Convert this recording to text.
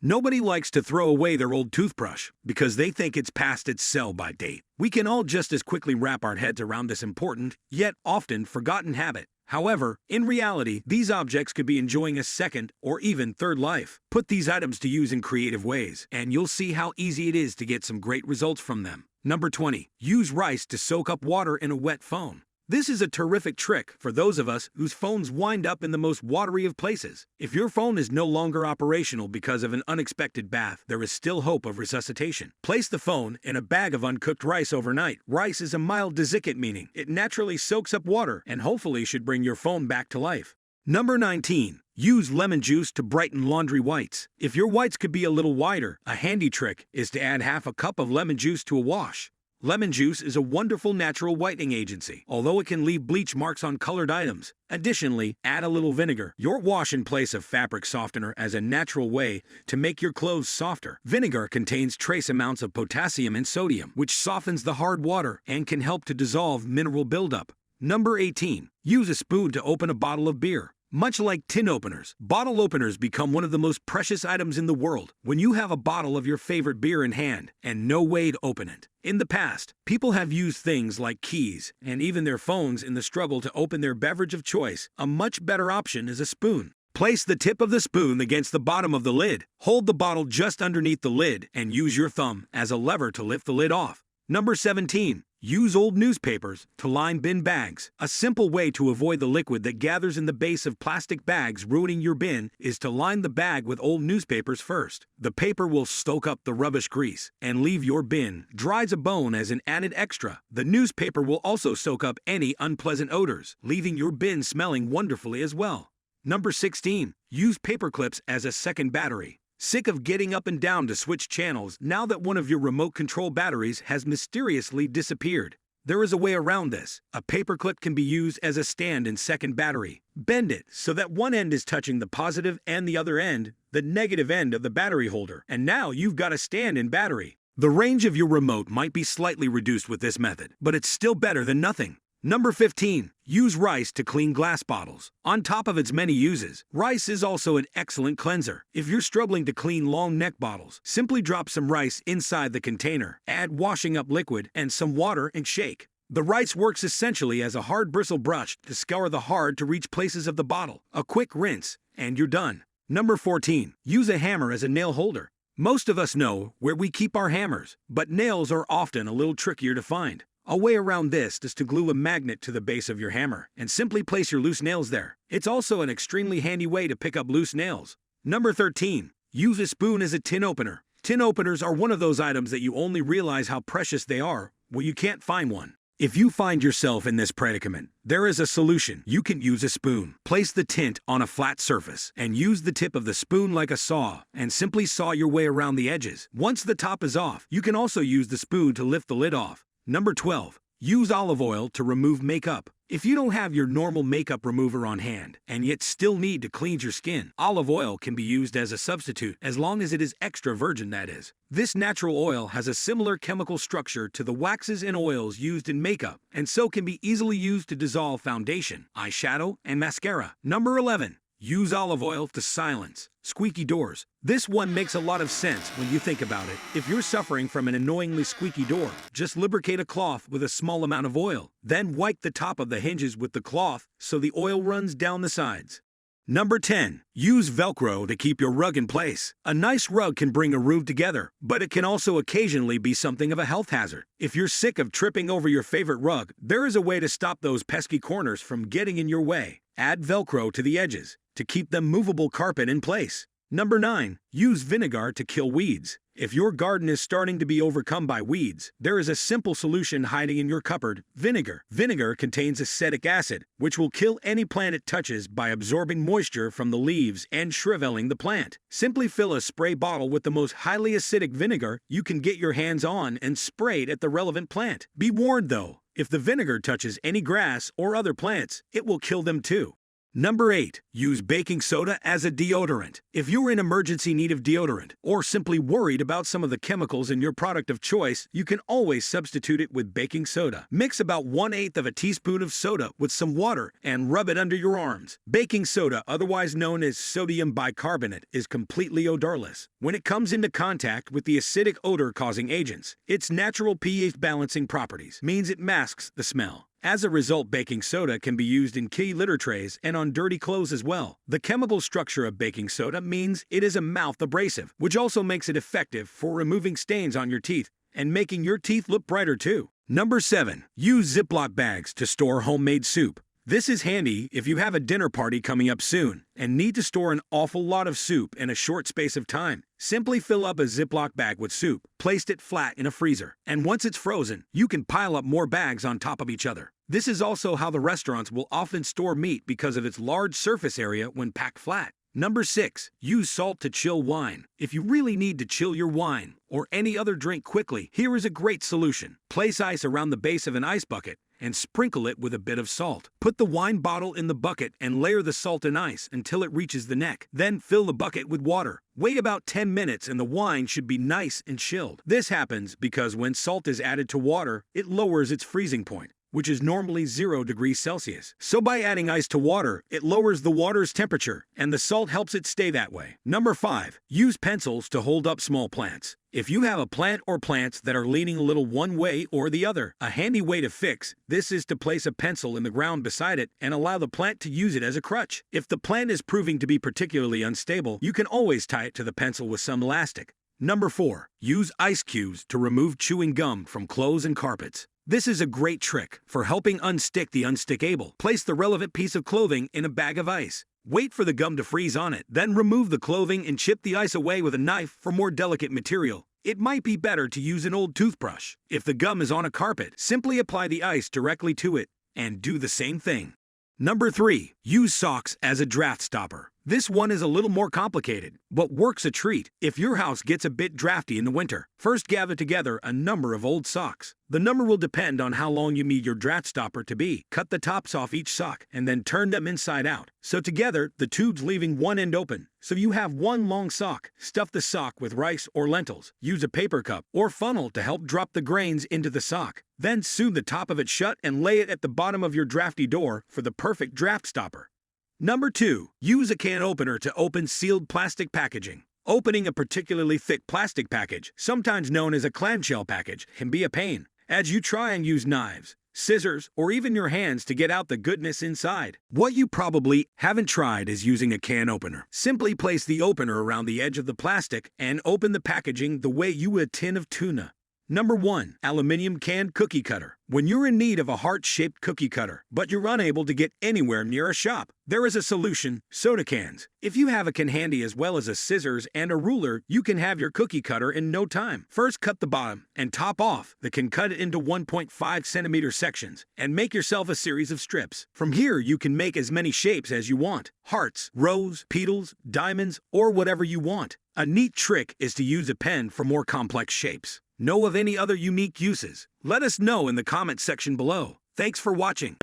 Nobody likes to throw away their old toothbrush because they think it's past its sell-by date. We can all just as quickly wrap our heads around this important, yet often forgotten habit. However, in reality, these objects could be enjoying a second or even third life. Put these items to use in creative ways, and you'll see how easy it is to get some great results from them. Number 20. Use rice to soak up water in a wet phone. This is a terrific trick for those of us whose phones wind up in the most watery of places. If your phone is no longer operational because of an unexpected bath, there is still hope of resuscitation. Place the phone in a bag of uncooked rice overnight. Rice is a mild desiccant, meaning it naturally soaks up water and hopefully should bring your phone back to life. Number 19. Use lemon juice to brighten laundry whites. If your whites could be a little whiter, a handy trick is to add half a cup of lemon juice to a wash. Lemon juice is a wonderful natural whitening agency, although it can leave bleach marks on colored items. Additionally, add a little vinegar, your wash in place of fabric softener, as a natural way to make your clothes softer. Vinegar contains trace amounts of potassium and sodium, which softens the hard water and can help to dissolve mineral buildup. Number 18. Use a spoon to open a bottle of beer. Much like tin openers, bottle openers become one of the most precious items in the world when you have a bottle of your favorite beer in hand and no way to open it. In the past, people have used things like keys and even their phones in the struggle to open their beverage of choice. A much better option is a spoon. Place the tip of the spoon against the bottom of the lid. Hold the bottle just underneath the lid and use your thumb as a lever to lift the lid off. Number 17. Use old newspapers to line bin bags. A simple way to avoid the liquid that gathers in the base of plastic bags ruining your bin is to line the bag with old newspapers first. The paper will soak up the rubbish grease and leave your bin dry as a bone as an added extra. The newspaper will also soak up any unpleasant odors, leaving your bin smelling wonderfully as well. Number 16. Use paperclips as a second battery. Sick of getting up and down to switch channels now that one of your remote control batteries has mysteriously disappeared? There is a way around this. A paperclip can be used as a stand and second battery. Bend it so that one end is touching the positive and the other end, the negative end of the battery holder, and now you've got a stand and battery. The range of your remote might be slightly reduced with this method, but it's still better than nothing. Number 15. Use rice to clean glass bottles. On top of its many uses, rice is also an excellent cleanser. If you're struggling to clean long neck bottles, simply drop some rice inside the container, add washing up liquid and some water and shake. The rice works essentially as a hard bristle brush to scour the hard-to-reach places of the bottle. A quick rinse, and you're done. Number 14. Use a hammer as a nail holder. Most of us know where we keep our hammers, but nails are often a little trickier to find. A way around this is to glue a magnet to the base of your hammer and simply place your loose nails there. It's also an extremely handy way to pick up loose nails. Number 13. Use a spoon as a tin opener. Tin openers are one of those items that you only realize how precious they are when you can't find one. If you find yourself in this predicament, there is a solution. You can use a spoon. Place the tint on a flat surface and use the tip of the spoon like a saw and simply saw your way around the edges. Once the top is off, you can also use the spoon to lift the lid off. Number 12. Use olive oil to remove makeup. If you don't have your normal makeup remover on hand and yet still need to cleanse your skin, olive oil can be used as a substitute as long as it is extra virgin, that is. This natural oil has a similar chemical structure to the waxes and oils used in makeup and so can be easily used to dissolve foundation, eyeshadow, and mascara. Number 11. Use olive oil to silence squeaky doors. This one makes a lot of sense when you think about it. If you're suffering from an annoyingly squeaky door, just lubricate a cloth with a small amount of oil. Then wipe the top of the hinges with the cloth so the oil runs down the sides. Number 10. Use Velcro to keep your rug in place. A nice rug can bring a room together, but it can also occasionally be something of a health hazard. If you're sick of tripping over your favorite rug, there is a way to stop those pesky corners from getting in your way. Add Velcro to the edges to keep the movable carpet in place. Number 9. Use vinegar to kill weeds. If your garden is starting to be overcome by weeds, there is a simple solution hiding in your cupboard: vinegar. Vinegar contains acetic acid, which will kill any plant it touches by absorbing moisture from the leaves and shriveling the plant. Simply fill a spray bottle with the most highly acidic vinegar you can get your hands on and spray it at the relevant plant. Be warned though, if the vinegar touches any grass or other plants, it will kill them too. Number 8. Use baking soda as a deodorant. If you're in emergency need of deodorant, or simply worried about some of the chemicals in your product of choice, you can always substitute it with baking soda. Mix about 1/8 of a teaspoon of soda with some water and rub it under your arms. Baking soda, otherwise known as sodium bicarbonate, is completely odorless. When it comes into contact with the acidic odor-causing agents, its natural pH balancing properties means it masks the smell. As a result, baking soda can be used in kitty litter trays and on dirty clothes as well. The chemical structure of baking soda means it is a mouth abrasive, which also makes it effective for removing stains on your teeth and making your teeth look brighter too. Number 7. Use Ziploc bags to store homemade soup. This is handy if you have a dinner party coming up soon and need to store an awful lot of soup in a short space of time. Simply fill up a Ziploc bag with soup, place it flat in a freezer, and once it's frozen, you can pile up more bags on top of each other. This is also how the restaurants will often store meat because of its large surface area when packed flat. Number 6. Use salt to chill wine. If you really need to chill your wine or any other drink quickly, here is a great solution. Place ice around the base of an ice bucket and sprinkle it with a bit of salt. Put the wine bottle in the bucket and layer the salt and ice until it reaches the neck. Then fill the bucket with water. Wait about 10 minutes and the wine should be nice and chilled. This happens because when salt is added to water, it lowers its freezing point, which is normally 0 degrees Celsius. So by adding ice to water, it lowers the water's temperature, and the salt helps it stay that way. Number 5. Use pencils to hold up small plants. If you have a plant or plants that are leaning a little one way or the other, a handy way to fix this is to place a pencil in the ground beside it and allow the plant to use it as a crutch. If the plant is proving to be particularly unstable, you can always tie it to the pencil with some elastic. Number 4. Use ice cubes to remove chewing gum from clothes and carpets. This is a great trick for helping unstick the unstickable. Place the relevant piece of clothing in a bag of ice. Wait for the gum to freeze on it, then remove the clothing and chip the ice away with a knife for more delicate material. It might be better to use an old toothbrush. If the gum is on a carpet, simply apply the ice directly to it and do the same thing. Number 3. Use socks as a draft stopper. This one is a little more complicated, but works a treat if your house gets a bit drafty in the winter. First, gather together a number of old socks. The number will depend on how long you need your draft stopper to be. Cut the tops off each sock and then turn them inside out. So together, the tubes leaving one end open. So you have one long sock. Stuff the sock with rice or lentils. Use a paper cup or funnel to help drop the grains into the sock. Then sew the top of it shut and lay it at the bottom of your drafty door for the perfect draft stopper. Number 2. Use a can opener to open sealed plastic packaging. Opening a particularly thick plastic package, sometimes known as a clamshell package, can be a pain, as you try and use knives, scissors, or even your hands to get out the goodness inside. What you probably haven't tried is using a can opener. Simply place the opener around the edge of the plastic and open the packaging the way you would a tin of tuna. Number 1. Aluminium can cookie cutter. When you're in need of a heart-shaped cookie cutter, but you're unable to get anywhere near a shop, there is a solution: soda cans. If you have a can handy as well as a scissors and a ruler, you can have your cookie cutter in no time. First, cut the bottom and top off the can, cut it into 1.5 centimeter sections, and make yourself a series of strips. From here, you can make as many shapes as you want: hearts, rose, petals, diamonds, or whatever you want. A neat trick is to use a pen for more complex shapes. Know of any other unique uses? Let us know in the comment section below. Thanks for watching.